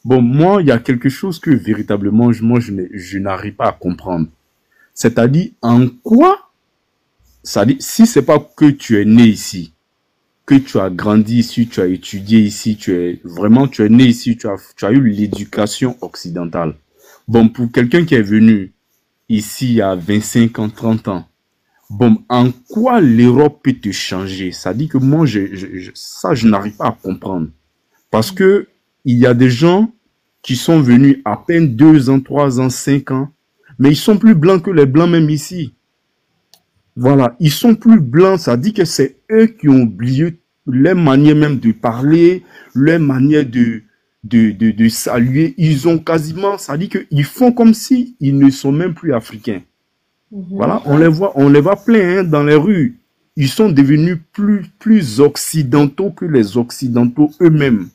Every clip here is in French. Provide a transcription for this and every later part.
Bon, moi, il y a quelque chose que véritablement, je n'arrive pas à comprendre. C'est-à-dire, en quoi, c'est-à-dire, si c'est pas que tu es né ici, que tu as grandi ici, tu as étudié ici, tu es né ici, tu as eu l'éducation occidentale. Bon, pour quelqu'un qui est venu ici il y a 25 ans, 30 ans, bon, en quoi l'Europe peut te changer? Ça dit que moi, ça, je n'arrive pas à comprendre. Parce que il y a des gens qui sont venus à peine 2 ans, 3 ans, 5 ans, mais ils sont plus blancs que les blancs même ici. Voilà, ils sont plus blancs, ça dit que c'est eux qui ont oublié leur manière même de parler, leur manière de saluer. Ils ont quasiment, ça dit qu'ils font comme si ils ne sont même plus africains. Voilà, on les voit plein hein, dans les rues. Ils sont devenus plus occidentaux que les occidentaux eux-mêmes.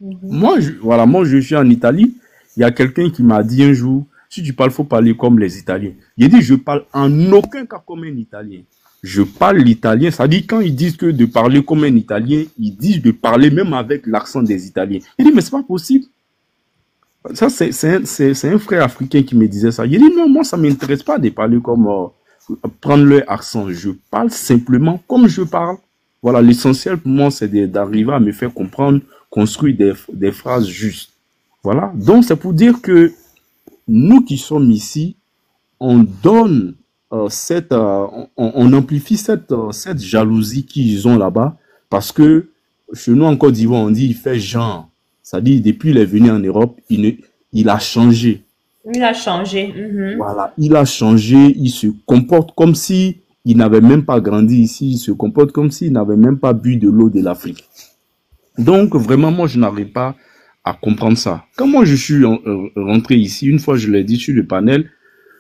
Voilà, moi, je suis en Italie. Il y a quelqu'un qui m'a dit un jour, si tu parles, faut parler comme les Italiens. Il dit, je parle en aucun cas comme un Italien. Je parle l'italien. Ça dit, quand ils disent que de parler comme un Italien, ils disent de parler même avec l'accent des Italiens. Il dit, mais c'est pas possible. Ça, c'est un frère africain qui me disait ça. Il dit, non, moi, ça m'intéresse pas de parler comme, prendre leur accent. Je parle simplement comme je parle. Voilà, l'essentiel pour moi, c'est d'arriver à me faire comprendre, construire des phrases justes. Voilà. Donc, c'est pour dire que nous qui sommes ici, on donne on amplifie cette jalousie qu'ils ont là-bas parce que chez nous en Côte d'Ivoire, on dit il fait genre. Ça dit depuis il est venu en Europe, il a changé. Il a changé. Voilà, il a changé, il se comporte comme si il n'avait même pas grandi ici, il se comporte comme s'il n'avait même pas bu de l'eau de l'Afrique. Donc, vraiment, moi, je n'arrive pas à comprendre ça. Quand moi, je suis rentré ici, une fois, je l'ai dit sur le panel,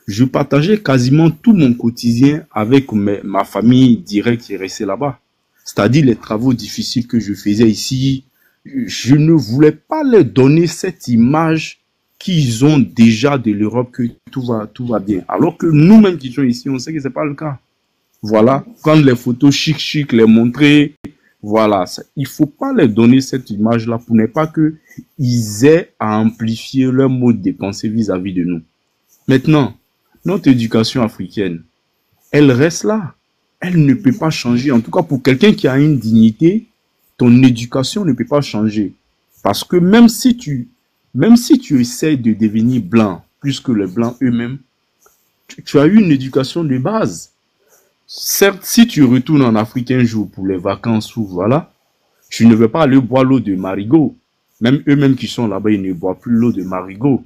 je partageais quasiment tout mon quotidien avec ma famille directe qui est restée là-bas. C'est-à-dire les travaux difficiles que je faisais ici. Je ne voulais pas leur donner cette image qu'ils ont déjà de l'Europe, que tout va bien. Alors que nous-mêmes qui sommes ici, on sait que c'est pas le cas. Voilà, prendre les photos chic, les montrer. Voilà, il faut pas leur donner cette image-là pour ne pas qu'ils aient à amplifier leur mode de pensée vis-à-vis de nous. Maintenant, notre éducation africaine, elle reste là. Elle ne peut pas changer. En tout cas, pour quelqu'un qui a une dignité, ton éducation ne peut pas changer. Parce que même si tu essaies de devenir blanc, plus que les blancs eux-mêmes, tu as eu une éducation de base. Certes, si tu retournes en Afrique un jour pour les vacances ou voilà, tu ne veux pas aller boire l'eau de Marigot. Même eux-mêmes qui sont là-bas, ils ne boivent plus l'eau de Marigot.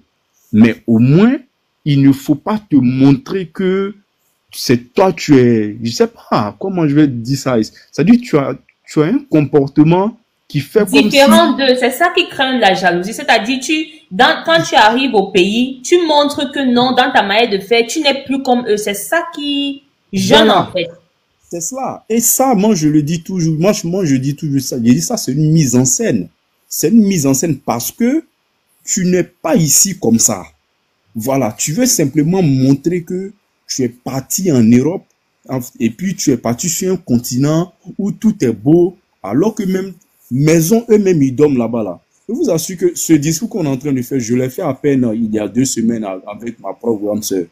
Mais au moins, il ne faut pas te montrer que c'est toi, je sais pas comment je vais te dire ça. C'est-à-dire, tu as un comportement qui fait comme Différent si, de, c'est ça qui craint la jalousie. C'est-à-dire, quand tu arrives au pays, tu montres que non, dans ta manière de faire, tu n'es plus comme eux. C'est ça qui gêne en voilà, fait. c'est cela. Et ça, moi, je le dis toujours, moi, je dis toujours ça. Je dis ça, c'est une mise en scène. C'est une mise en scène parce que tu n'es pas ici comme ça. Voilà, tu veux simplement montrer que tu es parti en Europe et puis tu es parti sur un continent où tout est beau, alors que même maison eux-mêmes ils dorment là-bas là. Je vous assure que ce discours qu'on est en train de faire, je l'ai fait à peine il y a 2 semaines avec ma propre grande sœur.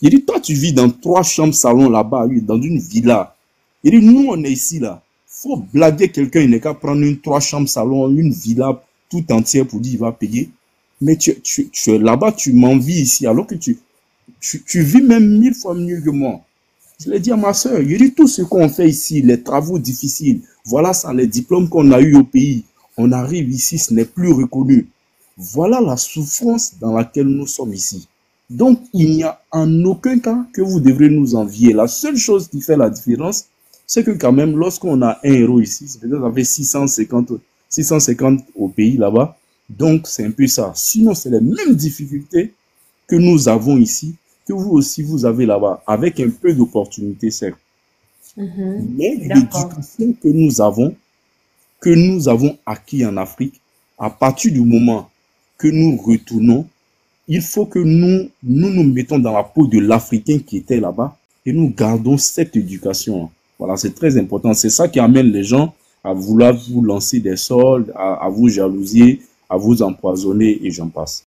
Il dit, toi tu vis dans 3 chambres salon là-bas, oui, dans une villa. Il dit, nous on est ici là. Faut blaguer quelqu'un, il n'est qu'à prendre une 3 chambres salon, une villa tout entière pour dire il va payer. Mais tu es là-bas, tu m'envies ici, alors que tu vis même 1000 fois mieux que moi. Je l'ai dit à ma soeur, il dit tout ce qu'on fait ici, les travaux difficiles, voilà ça, les diplômes qu'on a eu au pays. On arrive ici, ce n'est plus reconnu. Voilà la souffrance dans laquelle nous sommes ici. Donc, il n'y a en aucun cas que vous devrez nous envier. La seule chose qui fait la différence, c'est que quand même, lorsqu'on a un héros ici, c'est peut-être avec 650 au pays là-bas. Donc, c'est un peu ça. Sinon, c'est les mêmes difficultés que nous avons ici, que vous aussi, vous avez là-bas, avec un peu d'opportunité, certes. Mais D'accord. l'éducation que nous avons acquis en Afrique, à partir du moment que nous retournons, il faut que nous mettons dans la peau de l'Africain qui était là-bas et nous gardons cette éducation. Voilà, c'est très important. C'est ça qui amène les gens à vouloir vous lancer des soldes, à vous jalousier, à vous empoisonner et j'en passe.